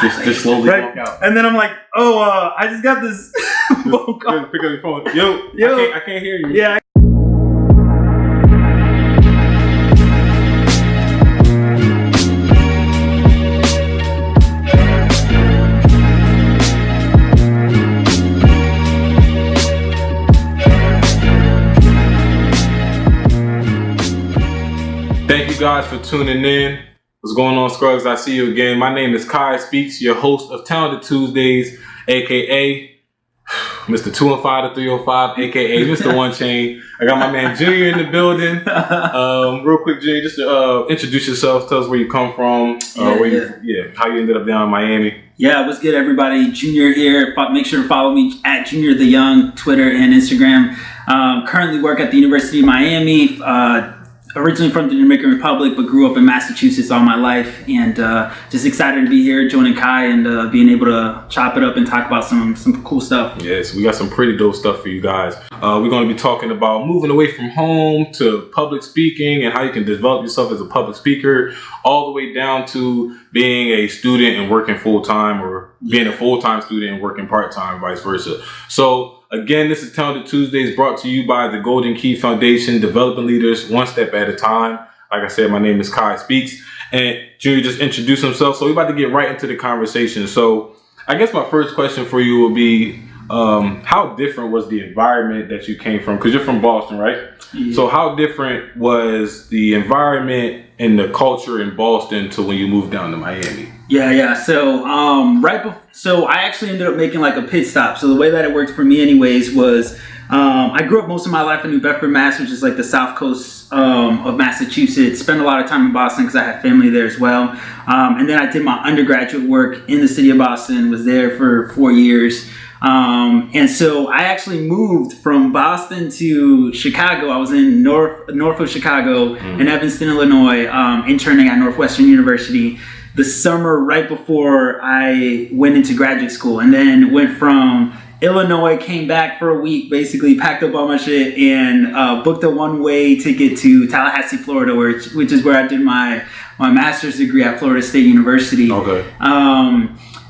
Just slowly walk out. And then I'm like, oh, I just got this phone call. Pick up your phone. Yo, I can't hear you. Yeah. Thank you guys for tuning in. What's going on, Scruggs? I see you again. My name is QuiySpeaks, your host of Talented Tuesdays, aka Mr. 215 to 305, aka Mr. One Chain. I got my man Junior in the building. Real quick, Junior, just to introduce yourself. Tell us where you come from, how you ended up down in Miami. Yeah, what's good, everybody? Junior here. Make sure to follow me at Junior the Young, Twitter and Instagram. Currently work at the University of Miami. Originally from the Dominican Republic, but grew up in Massachusetts all my life, and just excited to be here joining Kai and being able to chop it up and talk about some cool stuff. Yes, we got some pretty dope stuff for you guys. We're going to be talking about moving away from home to public speaking and how you can develop yourself as a public speaker, all the way down to being a student and working full-time, or being a full-time student and working part-time, vice versa. So again, this is Talented Tuesdays, brought to you by the GoldenKey Foundation, developing leaders one step at a time. Like I said, my name is QuiySpeaks, and Junior just introduced himself, so we're about to get right into the conversation. So I guess my first question for you will be, how different was the environment that you came from? Because you're from Boston, right? Yeah. So how different was the environment and the culture in Boston to when you moved down to Miami? Yeah. So so I actually ended up making like a pit stop. So the way that it worked for me anyways was I grew up most of my life in New Bedford, Mass, which is like the south coast of Massachusetts. Spent a lot of time in Boston because I had family there as well. And then I did my undergraduate work in the city of Boston, was there for 4 years. And so I actually moved from Boston to Chicago. I was in north of Chicago in Evanston, Illinois, interning at Northwestern University the summer right before I went into graduate school, and then went from Illinois, came back for a week, basically packed up all my shit and booked a one-way ticket to Tallahassee, Florida, which is where I did my master's degree at Florida State University. Okay.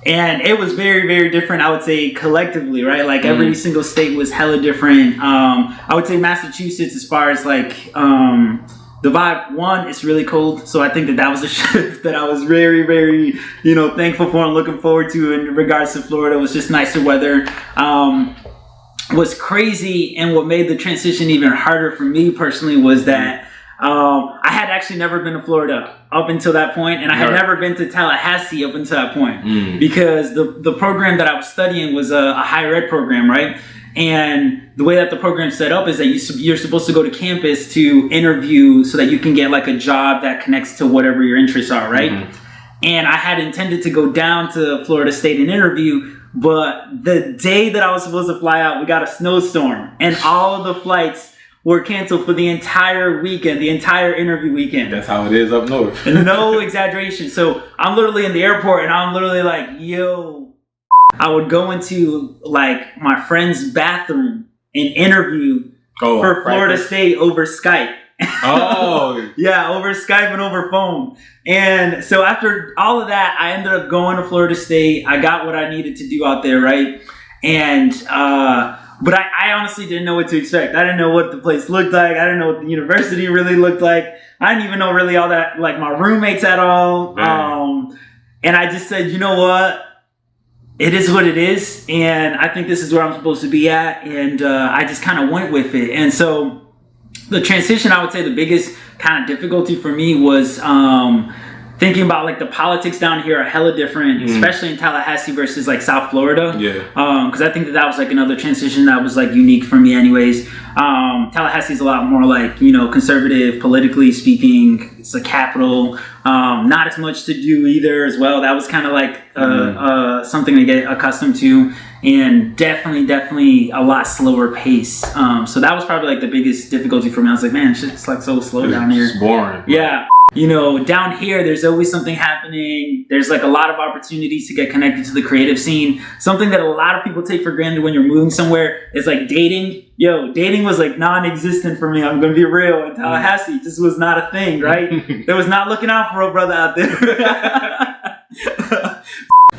And it was very, very different, I would say, collectively, right? Like every single state was hella different. I would say Massachusetts, as far as like the vibe, one, it's really cold. So I think that was a shift that I was very, very, thankful for and looking forward to in regards to Florida. It was just nicer weather. Was crazy, and what made the transition even harder for me personally was that I had actually never been to Florida up until that point, and I had never been to Tallahassee up until that point, because the program that I was studying was a higher ed program, right? And the way that the program's set up is that you're supposed to go to campus to interview so that you can get like a job that connects to whatever your interests are, right? And I had intended to go down to Florida State and interview, but the day that I was supposed to fly out, we got a snowstorm, and all of the flights were canceled for the entire weekend, the entire interview weekend. That's how it is up north. No exaggeration. So I'm literally in the airport, and I'm literally like, yo. I would go into like my friend's bathroom and interview for Florida State over Skype. Oh. Yeah, over Skype and over phone. And so after all of that, I ended up going to Florida State. I got what I needed to do out there, right? And but I honestly didn't know what to expect. I didn't know what the place looked like. I didn't know what the university really looked like. I didn't even know really all that, like my roommates at all. And I just said, you know what? It is what it is. And I think this is where I'm supposed to be at. And I just kind of went with it. And so the transition, I would say the biggest kind of difficulty for me was thinking about like the politics down here are hella different, especially in Tallahassee versus like South Florida. Yeah. Because I think that was like another transition that was like unique for me anyways. Tallahassee's a lot more like, conservative, politically speaking. It's a capital. Not as much to do either as well. That was kind of like something to get accustomed to. And definitely a lot slower pace. So that was probably like the biggest difficulty for me. I was like, man, shit's like so slow down here. It's boring. Yeah. Down here, there's always something happening. There's like a lot of opportunities to get connected to the creative scene. Something that a lot of people take for granted when you're moving somewhere is like dating. Dating was like non-existent for me. I'm going to be real. In Tallahassee, this was not a thing, right? There was not looking out for a brother out there.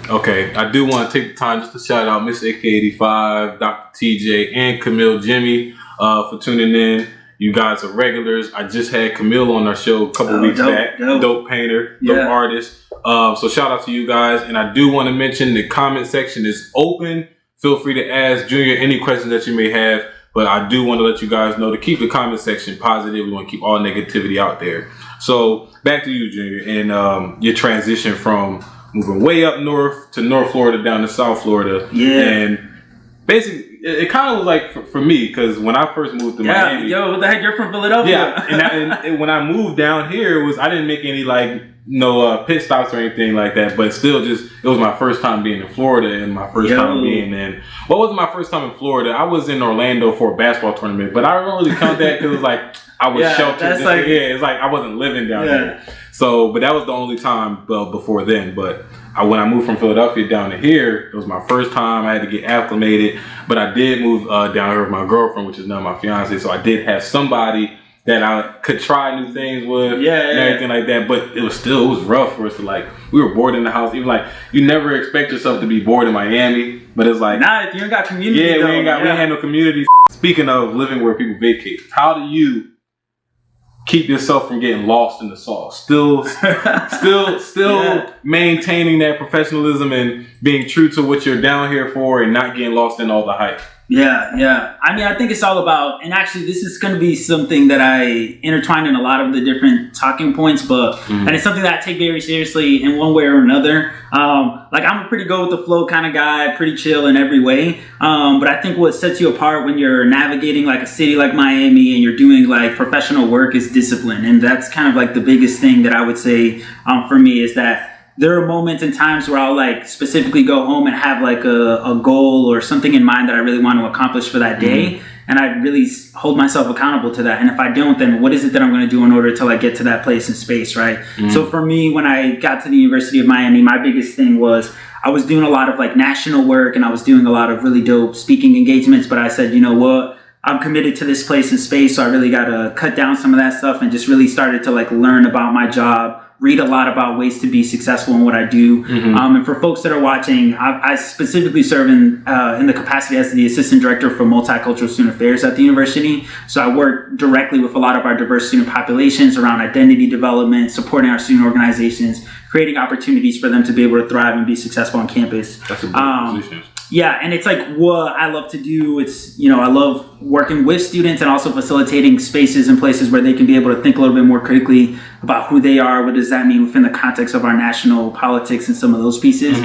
Okay, I do want to take the time just to shout out Miss AK85, Dr. TJ, and Camille Jimmy for tuning in. You guys are regulars. I just had Camille on our show a couple weeks back. Dope painter, dope artist. So shout out to you guys. And I do want to mention the comment section is open. Feel free to ask Junior any questions that you may have. But I do want to let you guys know to keep the comment section positive. We want to keep all negativity out there. So back to you, Junior, and your transition from moving way up north to North Florida down to South Florida. Yeah. And basically, it kind of was like for me, because when I first moved to Miami. Yo, what the heck? You're from Philadelphia. Yeah. And when I moved down here, I didn't make any pit stops or anything like that. But still, it was my first time being in Florida and my first time being in. What was my first time in Florida? I was in Orlando for a basketball tournament, but I don't really count that because I was sheltered. It's like I wasn't living down here. So, but that was the only time before then. But when I moved from Philadelphia down to here, it was my first time. I had to get acclimated. But I did move down here with my girlfriend, which is now my fiance. So I did have somebody that I could try new things with and everything like that. But it was rough for us to we were bored in the house. Even you never expect yourself to be bored in Miami. But it's like, nah, if you ain't got community. Yeah, we ain't had no community. Speaking of living where people vacate, how do you keep yourself from getting lost in the sauce? Still maintaining that professionalism and being true to what you're down here for and not getting lost in all the hype. Yeah. I mean, I think it's all about, and actually this is going to be something that I intertwine in a lot of the different talking points, and it's something that I take very seriously in one way or another. I'm a pretty go with the flow kind of guy, pretty chill in every way. But I think what sets you apart when you're navigating like a city like Miami and you're doing like professional work is discipline. And that's kind of like the biggest thing that I would say for me is that there are moments and times where I'll specifically go home and have a goal or something in mind that I really want to accomplish for that day. And I really hold myself accountable to that. And if I don't, then what is it that I'm going to do in order to get to that place in space, right? So for me, when I got to the University of Miami, my biggest thing was I was doing a lot of national work and I was doing a lot of really dope speaking engagements. But I said, you know what? I'm committed to this place in space. So I really got to cut down some of that stuff and just really started to learn about my job, read a lot about ways to be successful in what I do. And for folks that are watching, I specifically serve in the capacity as the assistant director for multicultural student affairs at the university. So I work directly with a lot of our diverse student populations around identity development, supporting our student organizations, creating opportunities for them to be able to thrive and be successful on campus. That's a good position. Yeah, and it's what I love to do. It's, I love working with students and also facilitating spaces and places where they can be able to think a little bit more critically about who they are. What does that mean within the context of our national politics and some of those pieces?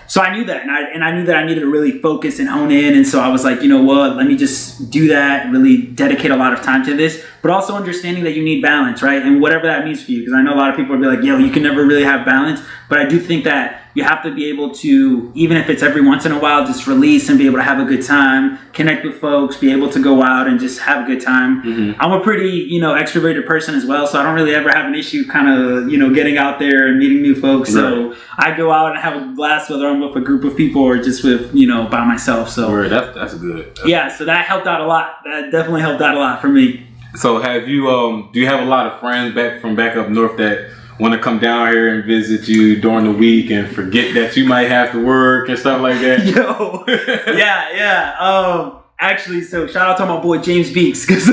So I knew that, and I knew that I needed to really focus and hone in. And so I was like, you know what, let me just do that and really dedicate a lot of time to this, but also understanding that you need balance, right? And whatever that means for you, because I know a lot of people will be like, yo, you can never really have balance. But I do think that you have to be able to, even if it's every once in a while, just release and be able to have a good time, connect with folks, be able to go out and just have a good time. I'm a pretty, extroverted person as well, so I don't really ever have an issue kind of, getting out there and meeting new folks. So I go out and have a blast, whether I'm with a group of people or just with, by myself. So that's good. So that helped out a lot. That definitely helped out a lot for me. So have you, do you have a lot of friends back up north that want to come down here and visit you during the week and forget that you might have to work and stuff like that? Yo, yeah. Actually, so shout out to my boy James Beeks, because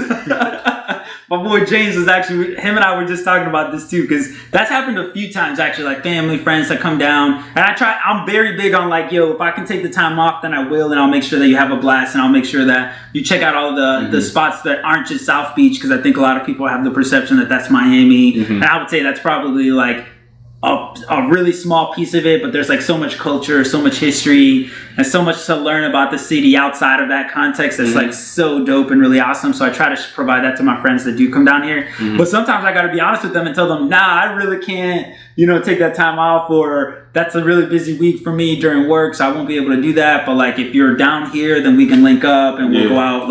my boy James was actually, him and I were just talking about this too, because that's happened a few times actually, family, friends that come down, and I'm very big on yo, if I can take the time off, then I will, and I'll make sure that you have a blast, and I'll make sure that you check out all the spots that aren't just South Beach, because I think a lot of people have the perception that that's Miami, and I would say that's probably a really small piece of it, but there's so much culture, so much history, and so much to learn about the city outside of that context that's so dope and really awesome. So I try to provide that to my friends that do come down here. But sometimes I got to be honest with them and tell them, nah, I really can't, take that time off, or that's a really busy week for me during work, so I won't be able to do that. But if you're down here, then we can link up and we'll go out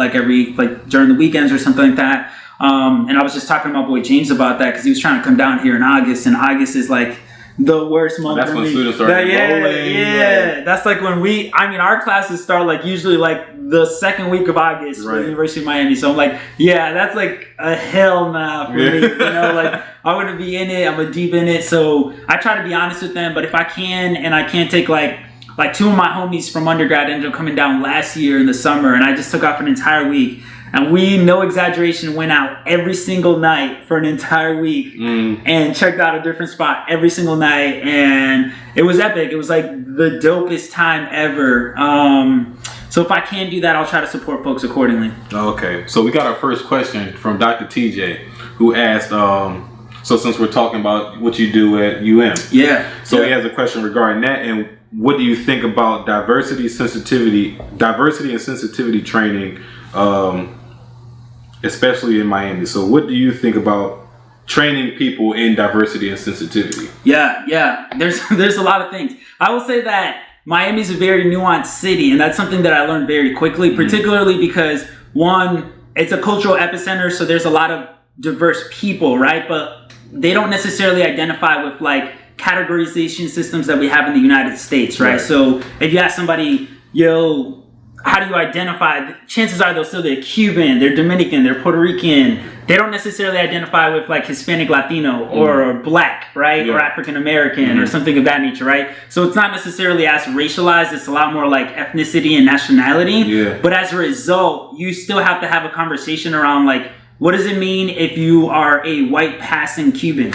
during the weekends or something like that. And I was just talking to my boy James about that, because he was trying to come down here in August, and August is the worst month That's for when me. students start enrolling. Yeah. That's like when our classes start like usually like the second week of August for the University of Miami. So I'm like, yeah, that's like a hell nah for me. You know, like I'm gonna be in it. I'm gonna deep in it. So I try to be honest with them. But if I can, and I can't take like two of my homies from undergrad ended up coming down last year in the summer, and I just took off an entire week. And we, no exaggeration, went out every single night for an entire week and checked out a different spot every single night. And it was epic. It was like the dopest time ever. So if I can do that, I'll try to support folks accordingly. Okay. So we got our first question from Dr. TJ, who asked, so since we're talking about what you do at UM. Yeah. So he has a question regarding that. And what do you think about diversity and sensitivity training, especially in Miami? So what do you think about training people in diversity and sensitivity? Yeah. There's a lot of things. I will say that Miami's a very nuanced city, and that's something that I learned very quickly, particularly because, one, it's a cultural epicenter, so there's a lot of diverse people, right? But they don't necessarily identify with like categorization systems that we have in the United States, right? So if you ask somebody, yo, how do you identify? Chances are they'll still be Cuban, they're Dominican, they're Puerto Rican. They don't necessarily identify with like Hispanic, Latino, or Black, right? Or African American or something of that nature, right? So it's not necessarily as racialized. It's a lot more like ethnicity and nationality. But as a result, you still have to have a conversation around like, what does it mean if you are a white passing Cuban?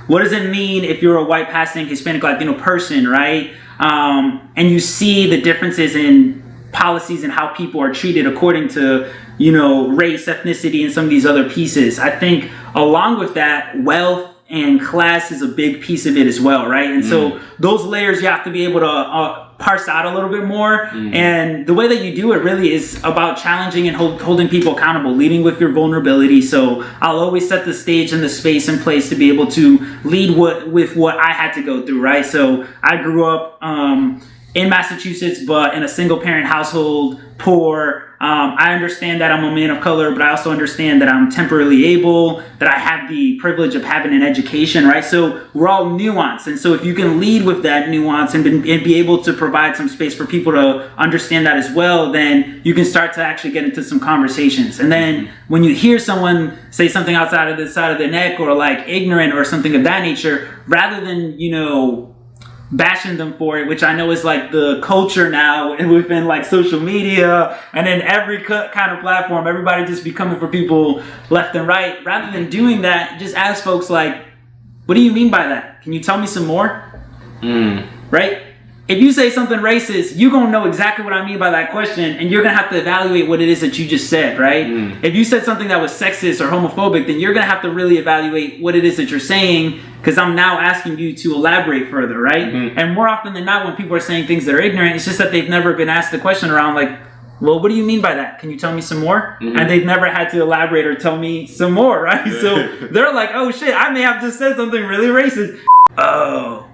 What does it mean if you're a white passing Hispanic, Latino person, right? And you see the differences in policies and how people are treated according to, you know, race, ethnicity, and some of these other pieces. I think along with that, wealth and class is a big piece of it as well, right? And so those layers you have to be able to parse out a little bit more. And the way that you do it really is about challenging and holding people accountable, leading with your vulnerability. So I'll always set the stage and the space in place to be able to lead with what I had to go through, right? So I grew up in Massachusetts, but in a single parent household, poor. I understand that I'm a man of color, but I also understand that I'm temporarily able, that I have the privilege of having an education, right? So we're all nuanced. And so if you can lead with that nuance and be able to provide some space for people to understand that as well, then you can start to actually get into some conversations. And then when you hear someone say something outside of the side of their neck or like ignorant or something of that nature, rather than, you know, bashing them for it, which I know is like the culture now and within like social media and in every kind of platform, everybody just be coming for people left and right. Rather than doing that, just ask folks like, what do you mean by that? Can you tell me some more? Right? If you say something racist, you're going to know exactly what I mean by that question, and you're going to have to evaluate what it is that you just said, right? If you said something that was sexist or homophobic, then you're going to have to really evaluate what it is that you're saying, because I'm now asking you to elaborate further, right? And more often than not, when people are saying things that are ignorant, it's just that they've never been asked the question around like, well, what do you mean by that? Can you tell me some more? And they've never had to elaborate or tell me some more, right? So they're like, oh shit, I may have just said something really racist. Oh,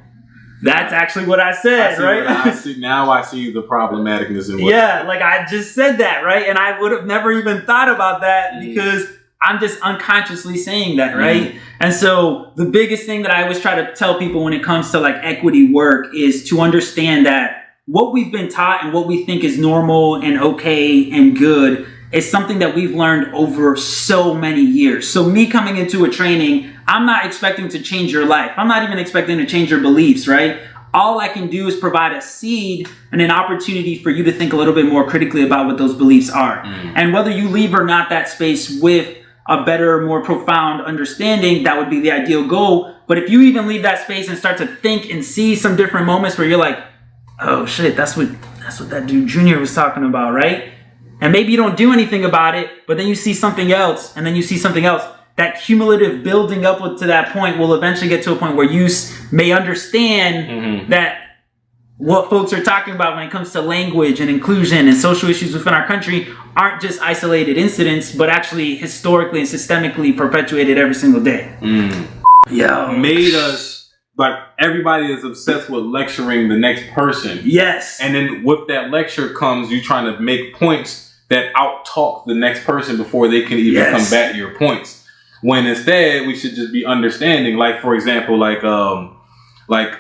that's actually what I said, right? Now I see the problematicness in what like I just said that, right? And I would have never even thought about that because I'm just unconsciously saying that, right? And so the biggest thing that I always try to tell people when it comes to like equity work is to understand that what we've been taught and what we think is normal and okay and good is something that we've learned over so many years. So me coming into a training, I'm not expecting to change your life. I'm not even expecting to change your beliefs, right? All I can do is provide a seed and an opportunity for you to think a little bit more critically about what those beliefs are. And whether you leave or not that space with a better, more profound understanding, that would be the ideal goal. But if you even leave that space and start to think and see some different moments where you're like, oh shit, that's what that dude Junior was talking about, right? And maybe you don't do anything about it, but then you see something else, and then you see something else. That cumulative building up to that point will eventually get to a point where you may understand that what folks are talking about when it comes to language and inclusion and social issues within our country aren't just isolated incidents, but actually historically and systemically perpetuated every single day. Made us, like, everybody is obsessed with lecturing the next person. Yes. And then with that lecture comes you trying to make points that out-talk the next person before they can even combat your points. When instead, we should just be understanding. Like, for example, like like,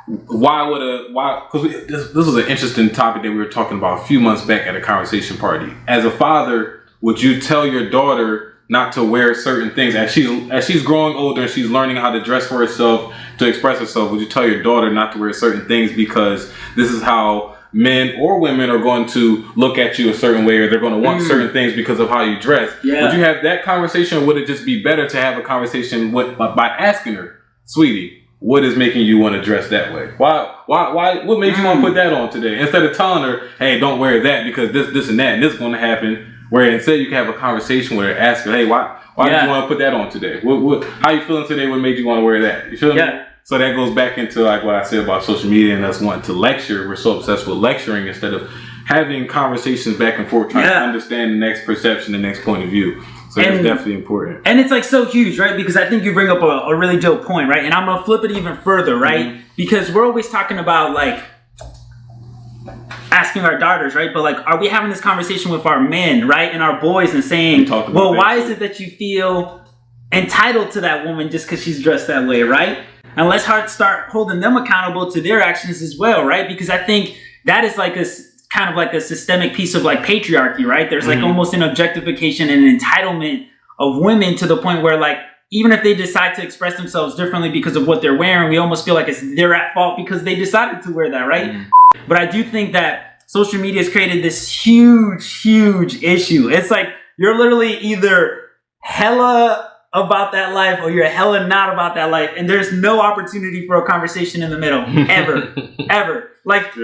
because this was an interesting topic that we were talking about a few months back at a conversation party. As a father, would you tell your daughter not to wear certain things as she's growing older and she's learning how to dress for herself, to express herself? Would you tell your daughter not to wear certain things because this is how men or women are going to look at you a certain way, or they're going to want certain things because of how you dress? Yeah. Would you have that conversation, or would it just be better to have a conversation by asking her, sweetie, what is making you want to dress that way? Why what made you want to put that on today? Instead of telling her, hey, don't wear that because this and that and this is going to happen. Where instead you can have a conversation with her, ask her, hey, why did you want to put that on today? How you feeling today? What made you want to wear that? You feel me? So that goes back into like what I said about social media and us wanting to lecture. We're so obsessed with lecturing instead of having conversations back and forth, trying to understand the next perception, the next point of view. So it's definitely important. And it's like so huge, right? Because I think you bring up a really dope point, right? And I'm going to flip it even further, right? Because we're always talking about like asking our daughters, right? But like, are we having this conversation with our men, right? And our boys and saying, well, why is it that you feel entitled to that woman just because she's dressed that way, right? And let's start holding them accountable to their actions as well, right? Because I think that is like kind of like a systemic piece of like patriarchy, right? There's like almost an objectification and an entitlement of women to the point where like, even if they decide to express themselves differently because of what they're wearing, we almost feel like they're at fault because they decided to wear that, right? But I do think that social media has created this huge, huge issue. It's like you're literally either hella about that life or you're hella not about that life. And there's no opportunity for a conversation in the middle, ever, ever. Like,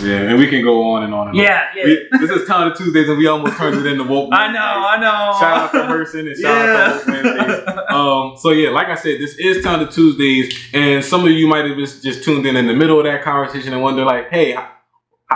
yeah, and we can go on and on and on. This is Town of Tuesdays, and we almost turned it into woke. I know. Shout out to Herson and shout out to Woke Wednesdays. So yeah, like I said, this is Town of Tuesdays, and some of you might have just tuned in the middle of that conversation and wonder like, hey,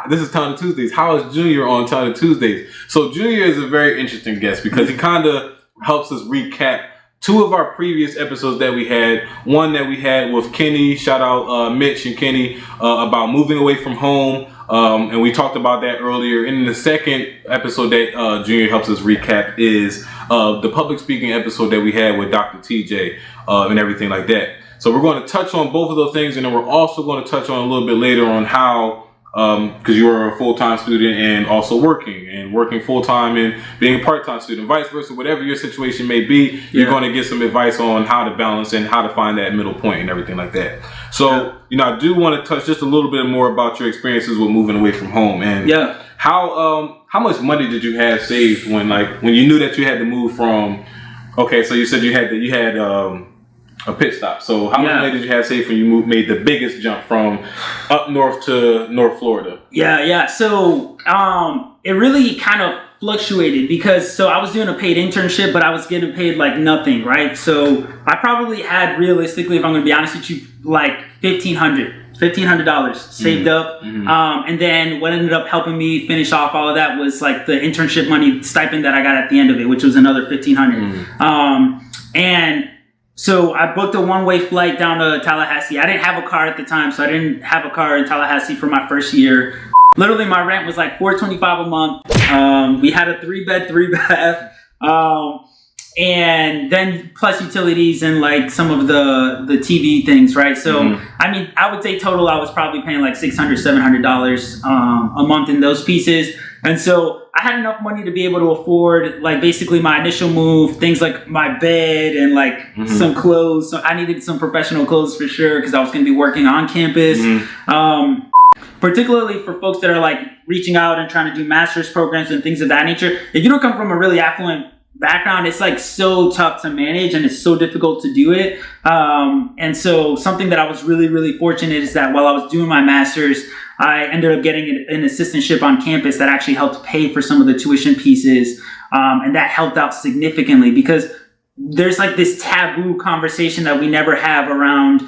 this is Town of Tuesdays. How is Junior on Town of Tuesdays? So Junior is a very interesting guest because he kind of helps us recap two of our previous episodes that we had. One that we had with Kenny, shout out Mitch and Kenny, about moving away from home. And we talked about that earlier. And in the second episode that Junior helps us recap is the public speaking episode that we had with Dr. TJ and everything like that. So we're going to touch on both of those things, and then we're also going to touch on a little bit later on how, because you are a full-time student and also working full-time and being a part-time student, vice versa, whatever your situation may be, you're going to get some advice on how to balance and how to find that middle point and everything like that. So, I do want to touch just a little bit more about your experiences with moving away from home and how much money did you have saved when you knew that you had to move from, okay, so you said you had a pit stop. So how much money did you have saved when you made the biggest jump from up north to North Florida? So it really kind of fluctuated because I was doing a paid internship, but I was getting paid like nothing, right? So I probably had, realistically, if I'm going to be honest with you, like $1,500 saved up. And then what ended up helping me finish off all of that was like the internship money stipend that I got at the end of it, which was another $1,500. And so I booked a one-way flight down to Tallahassee. I didn't have a car at the time, so I didn't have a car in Tallahassee for my first year. Literally, my rent was like $425 a month. We had a 3-bed, 3-bath. And then plus utilities and like some of the TV things, right? So, I mean, I would say total, I was probably paying like $600, $700 a month in those pieces. And so I had enough money to be able to afford like basically my initial move, things like my bed and like some clothes. So I needed some professional clothes for sure because I was going to be working on campus. Particularly for folks that are like reaching out and trying to do master's programs and things of that nature. If you don't come from a really affluent background, it's like so tough to manage and it's so difficult to do it. And so something that I was really, really fortunate is that while I was doing my master's, I ended up getting an assistantship on campus that actually helped pay for some of the tuition pieces. And that helped out significantly because there's like this taboo conversation that we never have around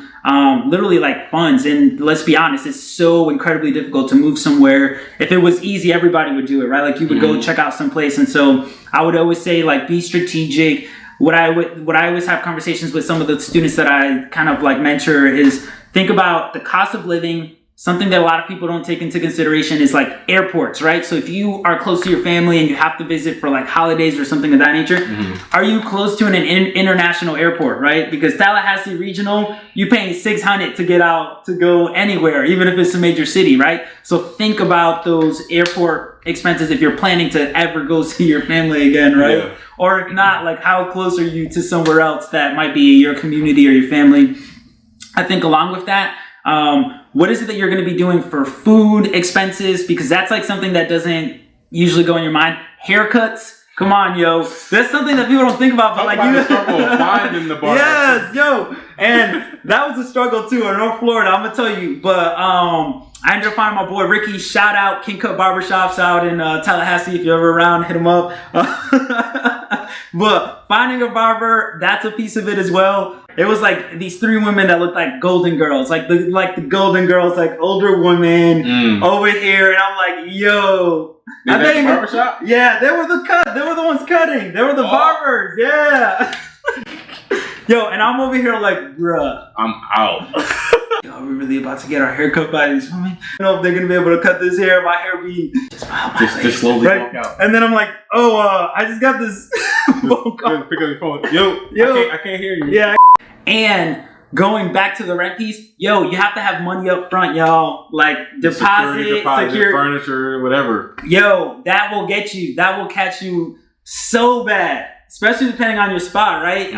literally like funds. And let's be honest, it's so incredibly difficult to move somewhere. If it was easy, everybody would do it, right? Like you would go check out someplace. And so I would always say like, be strategic. What I always have conversations with some of the students that I kind of like mentor is think about the cost of living something that a lot of people don't take into consideration is like airports, right? So if you are close to your family and you have to visit for like holidays or something of that nature, are you close to an international airport, right? Because Tallahassee Regional, you're paying $600 to get out to go anywhere, even if it's a major city, right? So think about those airport expenses if you're planning to ever go see your family again, right? Yeah. Or if not, like how close are you to somewhere else that might be your community or your family? I think along with that, what is it that you're going to be doing for food expenses? Because that's like something that doesn't usually go in your mind. Haircuts. Come on, yo. That's something that people don't think about. But like you struggle finding the barber. Yes, yo. And that was a struggle too in North Florida. I'm gonna tell you. But I ended up finding my boy Ricky. Shout out King Cut Barbershops out in Tallahassee. If you're ever around, hit him up. But finding a barber, that's a piece of it as well. It was like these 3 women that looked like golden girls, like the golden girls, like older women over here, and I'm like, yo. At the barbershop? Yeah, they were the ones cutting. They were the barbers. Yeah. Yo, and I'm over here like, bruh, I'm out. Yo, are we really about to get our hair cut by these women? I don't know if they're gonna be able to cut this hair. My hair be just slowly walk out. And then I'm like, oh, I just got this phone call. Pick up your phone. Yo, I can't hear you. Yeah. And going back to the rent piece, yo, you have to have money up front, y'all. Like deposit, furniture, whatever. Yo, that will get you. That will catch you so bad, especially depending on your spot, right?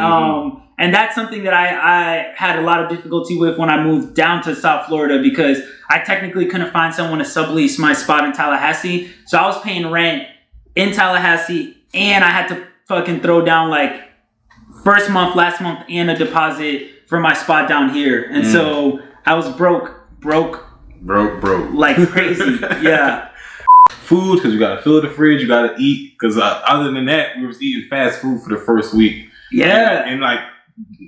And that's something that I had a lot of difficulty with when I moved down to South Florida, because I technically couldn't find someone to sublease my spot in Tallahassee. So I was paying rent in Tallahassee, and I had to fucking throw down like first month, last month, and a deposit for my spot down here. And so I was broke like crazy. Yeah. Food, because you gotta fill the fridge, you gotta eat, because other than that, we was eating fast food for the first week. Yeah. And like,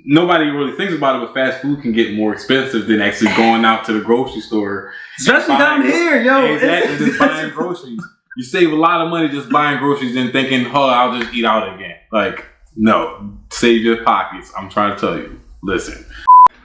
nobody really thinks about it, but fast food can get more expensive than actually going out to the grocery store. Especially down here, yo. Exactly, just buying groceries. You save a lot of money just buying groceries and thinking, oh, I'll just eat out again. Like, no, save your pockets. I'm trying to tell you. Listen,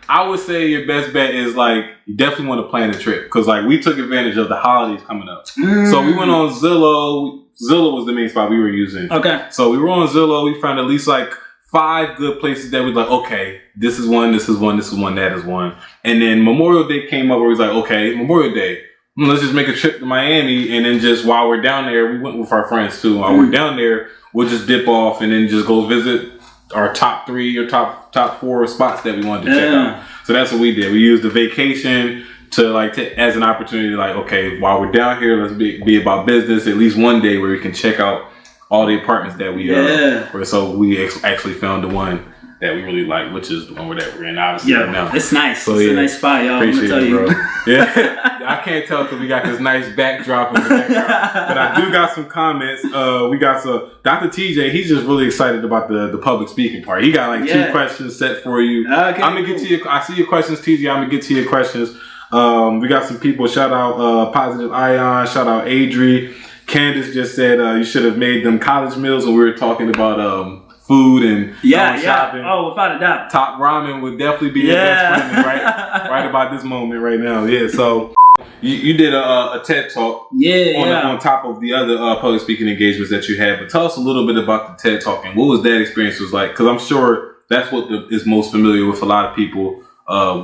I would say your best bet is like, you definitely want to plan a trip, because like we took advantage of the holidays coming up. So we went on Zillow. Zillow was the main spot we were using. Okay. So we were on Zillow. We found at least like 5 good places that we like, okay, this is one, this is one, this is one, that is one. And then Memorial Day came up where we was like, okay, Memorial Day, let's just make a trip to Miami. And then just while we're down there, we went with our friends too. While we're down there, we'll just dip off and then just go visit our top 3 or top 4 spots that we wanted to check out. So that's what we did. We used the vacation to like as an opportunity, like, okay, while we're down here, let's be about business at least one day where we can check out all the apartments that we so we actually found the one that we really like, which is the one that we're in obviously right now. It's nice. So, it's a nice spot, y'all. Appreciate it, bro. Yeah, I can't tell because we got this nice backdrop in the background, but I do got some comments. We got some Dr. TJ. He's just really excited about the public speaking part. He got like 2 questions set for you. Okay, I'm gonna get to your. I see your questions, TJ. I'm gonna get to your questions. We got some people. Shout out Positive Ion. Shout out Adri. Candace just said you should have made them college meals when we were talking about food and shopping. Oh, without a doubt. Top Ramen would definitely be your best friend right about this moment right now. Yeah, so you did a TED Talk on top of the other public speaking engagements that you had. But tell us a little bit about the TED Talk and what was that experience was like? Because I'm sure that's what is most familiar with a lot of people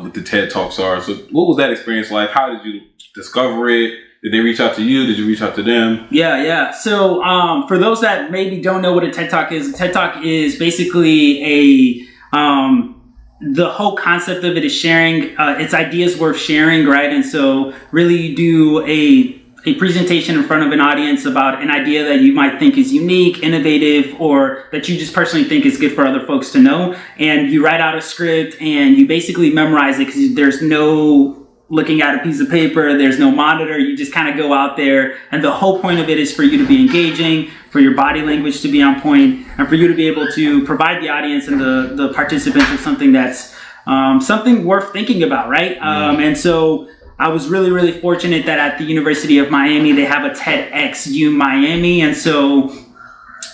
with the TED Talks are. So what was that experience like? How did you discover it? Did they reach out to you? Did you reach out to them? Yeah. So for those that maybe don't know what a TED Talk is, a TED Talk is basically the whole concept of it is sharing. It's ideas worth sharing, right? And so really you do a presentation in front of an audience about an idea that you might think is unique, innovative, or that you just personally think is good for other folks to know. And you write out a script and you basically memorize it because there's no looking at a piece of paper, there's no monitor, you just kind of go out there, and the whole point of it is for you to be engaging, for your body language to be on point, and for you to be able to provide the audience and the participants with something that's something worth thinking about, right? And so I was really, really fortunate that at the University of Miami, they have a TEDxU Miami, and so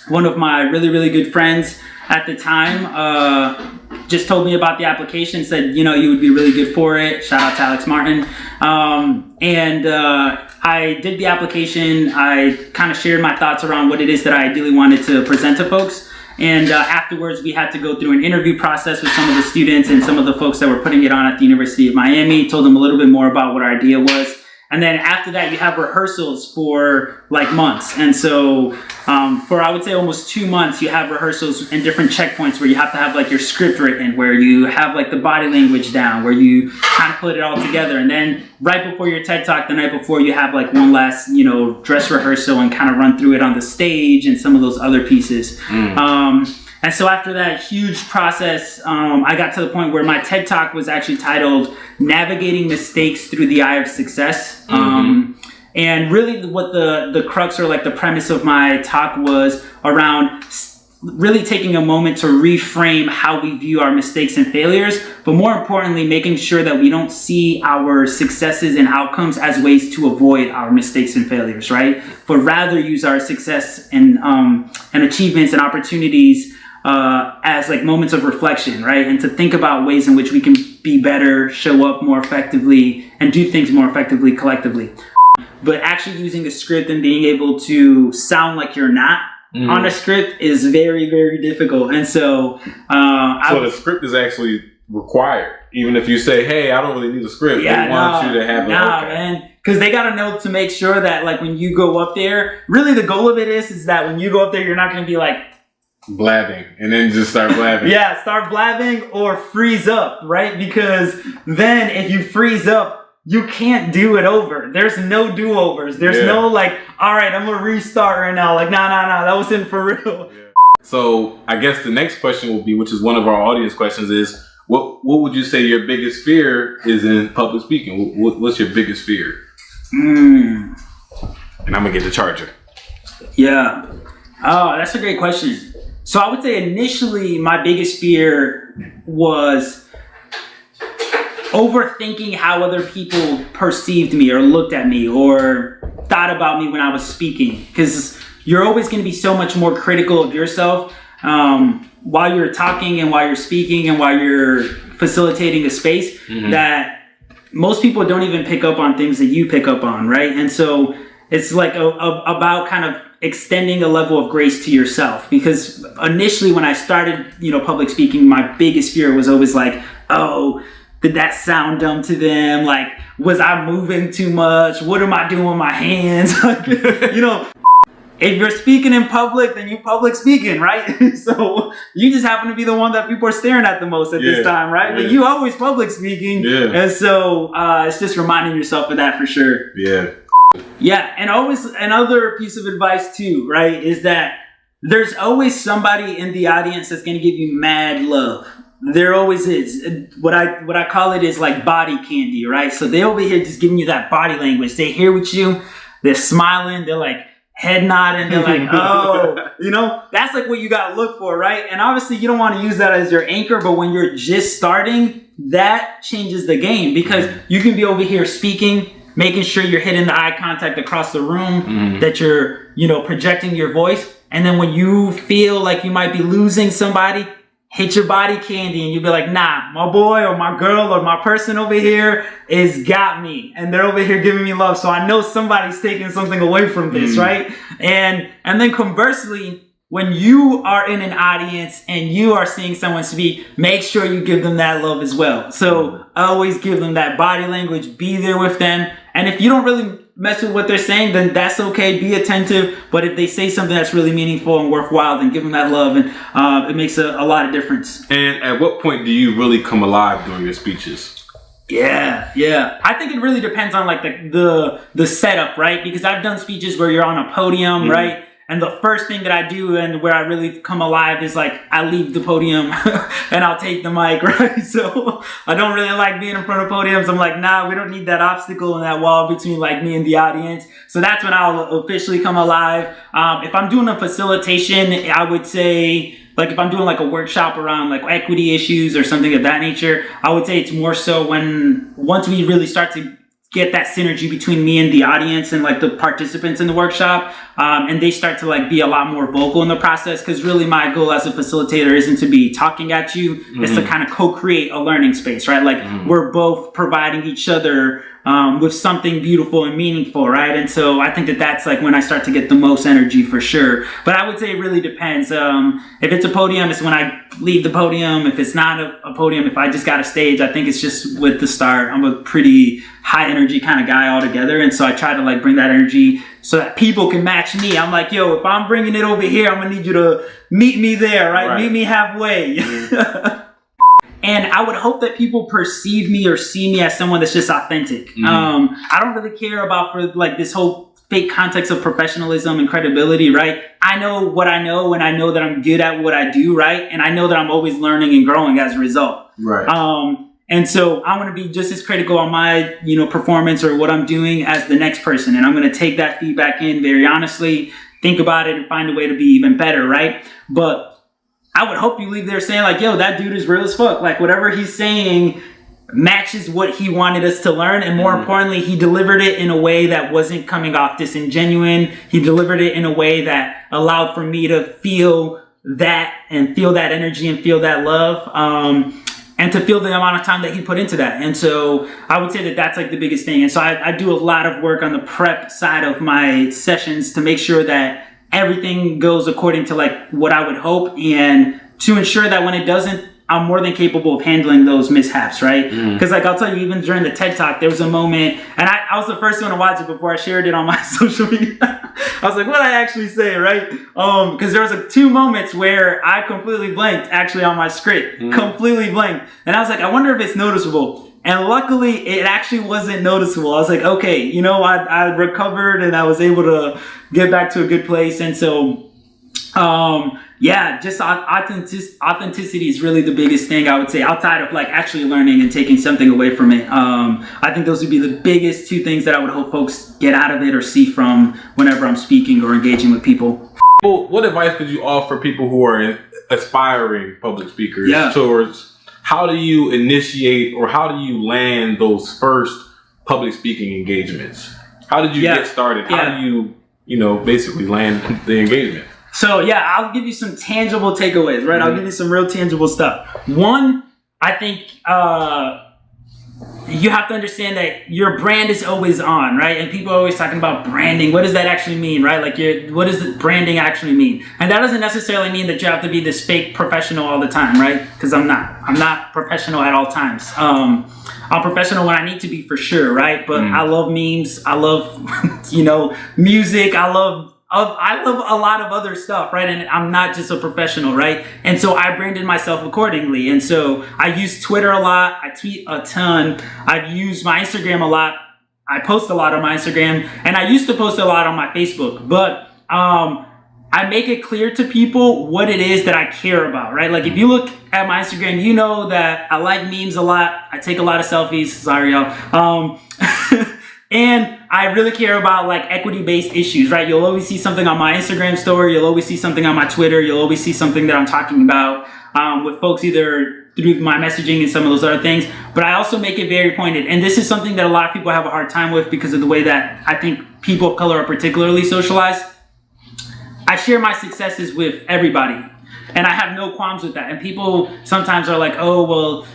one of my really, really good friends at the time, just told me about the application, said, you know, you would be really good for it. Shout out to Alex Martin. I did the application. I kind of shared my thoughts around what it is that I ideally wanted to present to folks. And afterwards, we had to go through an interview process with some of the students and some of the folks that were putting it on at the University of Miami, told them a little bit more about what our idea was. And then after that, you have rehearsals for like months. And so for, I would say, almost 2 months, you have rehearsals and different checkpoints where you have to have like your script written, where you have like the body language down, where you kind of put it all together. And then right before your TED Talk, the night before, you have like one last, you know, dress rehearsal and kind of run through it on the stage and some of those other pieces. And so after that huge process, I got to the point where my TED Talk was actually titled Navigating Mistakes Through the Eye of Success. And really what the crux, or like the premise of my talk, was around really taking a moment to reframe how we view our mistakes and failures, but more importantly, making sure that we don't see our successes and outcomes as ways to avoid our mistakes and failures, right? But rather use our success and achievements and opportunities as like moments of reflection, right? And to think about ways in which we can be better, show up more effectively, and do things more effectively collectively. But actually using the script and being able to sound like you're not on a script is very, very difficult. And so the script is actually required, even if you say, hey, I don't really need a script. They want you to have it. Man, because they got to know to make sure that like when you go up there, really the goal of it is that when you go up there, you're not going to be like blabbing and then just start blabbing. Yeah, start blabbing or freeze up, right? Because then if you freeze up, you can't do it over. There's no do-overs. There's no like, all right, I'm going to restart right now. Like, nah, that wasn't for real. Yeah. So I guess the next question will be, which is one of our audience questions, is what would you say your biggest fear is in public speaking? What's your biggest fear? And I'm going to get the charger. Yeah. Oh, that's a great question. So I would say initially my biggest fear was overthinking how other people perceived me or looked at me or thought about me when I was speaking. Because you're always going to be so much more critical of yourself while you're talking and while you're speaking and while you're facilitating a space that most people don't even pick up on things that you pick up on, right? And so it's like about kind of extending a level of grace to yourself. Because initially when I started, public speaking, my biggest fear was always like, oh, did that sound dumb to them? Like, was I moving too much? What am I doing with my hands? If you're speaking in public, then you're public speaking, right? So you just happen to be the one that people are staring at the most at this time, right? But you always public speaking. Yeah. And so it's just reminding yourself of that for sure. Yeah. Yeah. And always another piece of advice too, right, is that there's always somebody in the audience that's going to give you mad love. There always is. What I call it is like body candy, right? So they over here just giving you that body language. They hear with you, they're smiling, they're like head nodding, they're like, oh, that's like what you got to look for, right? And obviously you don't want to use that as your anchor, but when you're just starting, that changes the game because you can be over here speaking, making sure you're hitting the eye contact across the room, that you're, projecting your voice. And then when you feel like you might be losing somebody, hit your body candy and you'll be like, nah, my boy or my girl or my person over here is got me. And they're over here giving me love. So I know somebody's taking something away from this, right? And then conversely, when you are in an audience and you are seeing someone speak, make sure you give them that love as well. So always give them that body language, be there with them. And if you don't really mess with what they're saying, then that's okay. Be attentive. But if they say something that's really meaningful and worthwhile, then give them that love. And it makes a lot of difference. And at what point do you really come alive during your speeches? Yeah. I think it really depends on like the setup, right? Because I've done speeches where you're on a podium, right? And the first thing that I do and where I really come alive is like I leave the podium and I'll take the mic, right? So I don't really like being in front of podiums. I'm like, nah, we don't need that obstacle and that wall between like me and the audience. So that's when I'll officially come alive. If I'm doing a facilitation, I would say, like if I'm doing like a workshop around like equity issues or something of that nature, I would say it's more so once we really start to get that synergy between me and the audience and like the participants in the workshop, and they start to like be a lot more vocal in the process, because really my goal as a facilitator isn't to be talking at you, it's to kind of co-create a learning space, right? Like we're both providing each other with something beautiful and meaningful, right? And so I think that that's like when I start to get the most energy for sure. But I would say it really depends. If it's a podium, it's when I leave the podium. If it's not a podium, if I just got a stage, I think it's just with the start. I'm a pretty high energy kind of guy altogether. And so I try to like bring that energy so that people can match me. I'm like, yo, if I'm bringing it over here, I'm gonna need you to meet me there, right? Meet me halfway. And I would hope that people perceive me or see me as someone that's just authentic. I don't really care about for like this whole fake context of professionalism and credibility, right? I know what I know, and I know that I'm good at what I do, right? And I know that I'm always learning and growing as a result. Right. And so I want to be just as critical on my, performance or what I'm doing as the next person. And I'm going to take that feedback in very honestly, think about it, and find a way to be even better, right? But I would hope you leave there saying like, yo, that dude is real as fuck. Like whatever he's saying matches what he wanted us to learn. And more importantly, he delivered it in a way that wasn't coming off disingenuine. He delivered it in a way that allowed for me to feel that and feel that energy and feel that love. And to feel the amount of time that he put into that. And so I would say that that's like the biggest thing. And so I do a lot of work on the prep side of my sessions to make sure that everything goes according to like what I would hope, and to ensure that when it doesn't, I'm more than capable of handling those mishaps, right? Because like I'll tell you, even during the TED Talk, there was a moment, and I was the first one to watch it before I shared it on my social media. I was like, what did I actually say, right? Because there was like 2 moments where I completely blanked actually on my script, completely blanked. And I was like, I wonder if it's noticeable. And luckily, it actually wasn't noticeable. I was like, okay, I recovered and I was able to get back to a good place. And so, just authenticity is really the biggest thing I would say, outside of like actually learning and taking something away from it. I think those would be the biggest 2 things that I would hope folks get out of it or see from whenever I'm speaking or engaging with people. Well, what advice could you offer people who are aspiring public speakers towards how do you initiate or how do you land those first public speaking engagements? How did you get started? How do you, basically land the engagement? So I'll give you some tangible takeaways, right? I'll give you some real tangible stuff. One, I think you have to understand that your brand is always on, right? And people are always talking about branding. What does that actually mean, right? Like, what does the branding actually mean? And that doesn't necessarily mean that you have to be this fake professional all the time, right? Because I'm not professional at all times. I'm professional when I need to be, for sure, right? But I love memes. I love, music. I love a lot of other stuff, right? And I'm not just a professional, right? And so I branded myself accordingly. And so I use Twitter a lot. I tweet a ton. I've used my Instagram a lot. I post a lot on my Instagram, and I used to post a lot on my Facebook. But I make it clear to people what it is that I care about, right? Like if you look at my Instagram, you know that I like memes a lot. I take a lot of selfies. Sorry, y'all. And I really care about like equity-based issues, right? You'll always see something on my Instagram story. You'll always see something on my Twitter. You'll always see something that I'm talking about with folks either through my messaging and some of those other things. But I also make it very pointed. And this is something that a lot of people have a hard time with because of the way that I think people of color are particularly socialized. I share my successes with everybody. And I have no qualms with that. And people sometimes are like, oh, well,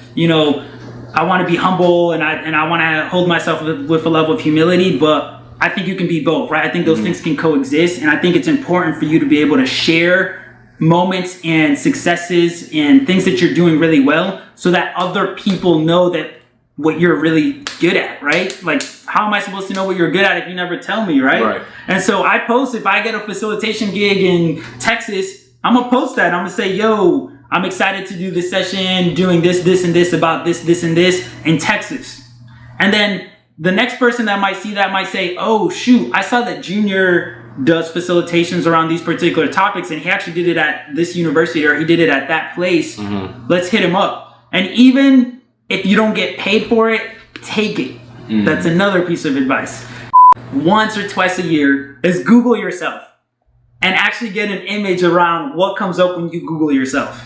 I want to be humble and I want to hold myself with a level of humility, but I think you can be both, right? I think those things can coexist, and I think it's important for you to be able to share moments and successes and things that you're doing really well so that other people know that what you're really good at, right? Like, how am I supposed to know what you're good at if you never tell me, right? And so I post, if I get a facilitation gig in Texas, I'm going to post that. I'm going to say, yo, I'm excited to do this session, doing this, and this, about this, and this in Texas. And then the next person that might see that might say, oh, shoot, I saw that Junior does facilitations around these particular topics, and he actually did it at this university, or he did it at that place. Let's hit him up. And even if you don't get paid for it, take it. That's another piece of advice. Once or twice a year is Google yourself and actually get an image around what comes up when you Google yourself.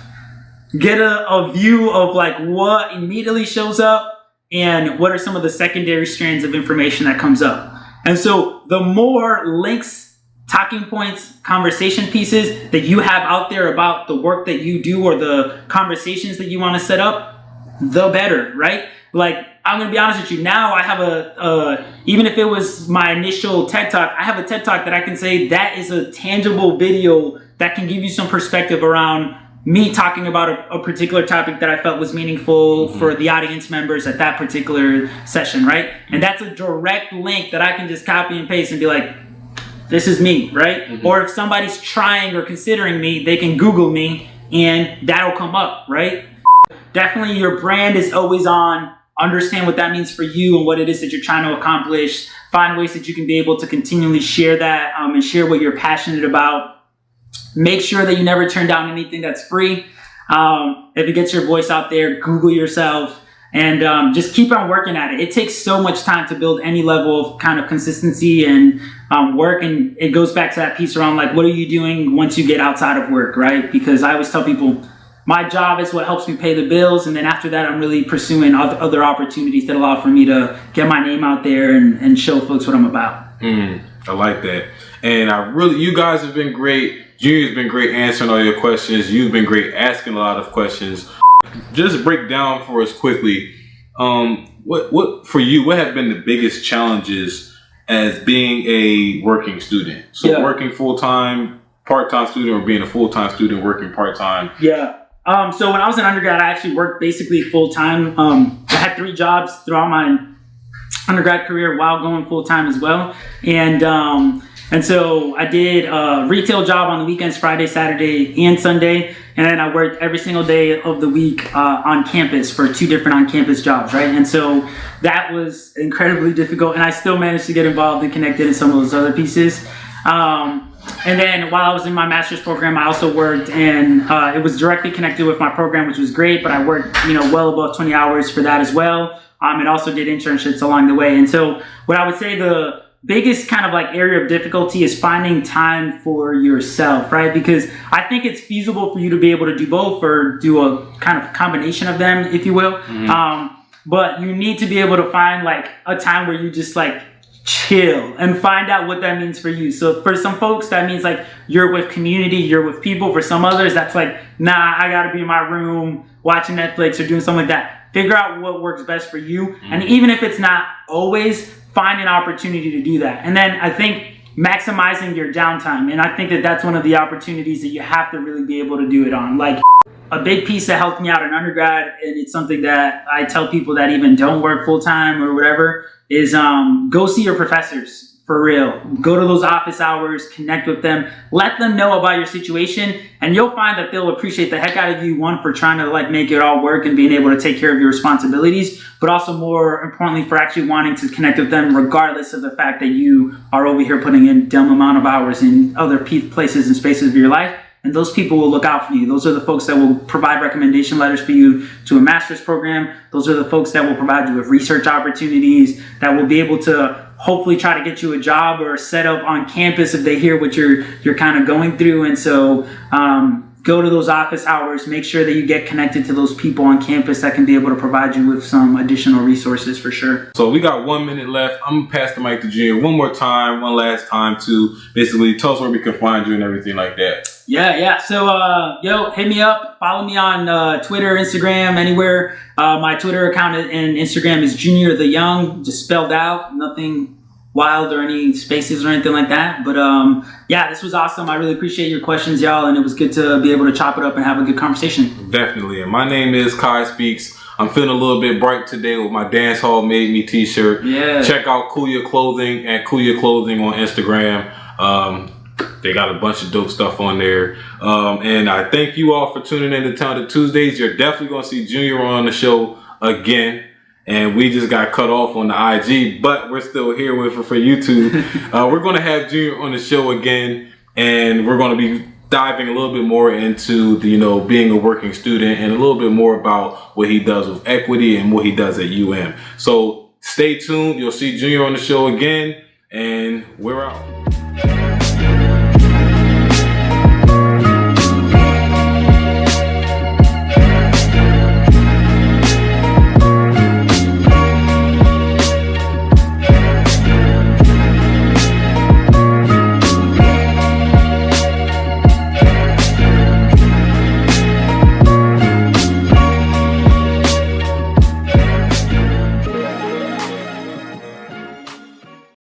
Get a view of like what immediately shows up, and what are some of the secondary strands of information that comes up. And so the more links, talking points, conversation pieces that you have out there about the work that you do or the conversations that you want to set up, the better, right? Like, I'm going to be honest with you. Now I have even if it was my initial TED Talk, I have a TED Talk that I can say that is a tangible video that can give you some perspective around me talking about a particular topic that I felt was meaningful for the audience members at that particular session, right? And that's a direct link that I can just copy and paste and be like, this is me, right? Or if somebody's trying or considering me, they can Google me and that'll come up, right? Definitely your brand is always on. Understand what that means for you and what it is that you're trying to accomplish. Find ways that you can be able to continually share that and share what you're passionate about. Make sure that you never turn down anything that's free. If it gets your voice out there, Google yourself and just keep on working at it. It takes so much time to build any level of kind of consistency and work. And it goes back to that piece around like, what are you doing once you get outside of work, right? Because I always tell people, my job is what helps me pay the bills. And then after that, I'm really pursuing other opportunities that allow for me to get my name out there and show folks what I'm about. I like that. And you guys have been great. Junior's been great answering all your questions. You've been great asking a lot of questions. Just break down for us quickly. What for you, what have been the biggest challenges as being a working student? So working full-time, part-time student, or being a full-time student working part-time? Yeah. So when I was an undergrad, I actually worked basically full-time. I had 3 jobs throughout my undergrad career while going full-time as well. And so I did a retail job on the weekends, Friday, Saturday, and Sunday. And then I worked every single day of the week on campus for 2 different on-campus jobs, right? And so that was incredibly difficult. And I still managed to get involved and connected in some of those other pieces. And then while I was in my master's program, I also worked, and it was directly connected with my program, which was great. But I worked, well above 20 hours for that as well. And also did internships along the way. And so what I would say the biggest kind of like area of difficulty is finding time for yourself, right? Because I think it's feasible for you to be able to do both or do a kind of combination of them, if you will. But you need to be able to find like a time where you just like chill and find out what that means for you. So for some folks, that means like you're with community, you're with people. For some others, that's like, nah, I gotta be in my room watching Netflix or doing something like that. Figure out what works best for you. And even if it's not always, find an opportunity to do that. And then I think maximizing your downtime. And I think that that's one of the opportunities that you have to really be able to do it on. Like a big piece that helped me out in undergrad, and it's something that I tell people that even don't work full-time or whatever, is go see your professors. For real. Go to those office hours, connect with them, let them know about your situation, and you'll find that they'll appreciate the heck out of you, one, for trying to like make it all work and being able to take care of your responsibilities, but also more importantly for actually wanting to connect with them regardless of the fact that you are over here putting in dumb amount of hours in other places and spaces of your life. And those people will look out for you. Those are the folks that will provide recommendation letters for you to a master's program. Those are the folks that will provide you with research opportunities, that will be able to hopefully try to get you a job or set up on campus if they hear what you're kind of going through. And so go to those office hours, make sure that you get connected to those people on campus that can be able to provide you with some additional resources for sure. So we got 1 minute left. I'm gonna pass the mic to Junior one last time to basically tell us where we can find you and everything like that. Yeah. So, hit me up. Follow me on Twitter, Instagram, anywhere. My Twitter account and Instagram is Junior the Young, just spelled out. Nothing wild or any spaces or anything like that. But this was awesome. I really appreciate your questions, y'all. And it was good to be able to chop it up and have a good conversation. Definitely. And my name is QuiySpeaks. I'm feeling a little bit bright today with my Dance Hall Made Me t-shirt. Yeah. Check out Kuya Clothing at Kuya Clothing on Instagram. They got a bunch of dope stuff on there. And I thank you all for tuning in to Talented Tuesdays. You're definitely going to see Junior on the show again. And we just got cut off on the IG, but we're still here for YouTube. We're going to have Junior on the show again, and we're going to be diving a little bit more into the, being a working student and a little bit more about what he does with equity and what he does at UM. So stay tuned. You'll see Junior on the show again, and we're out.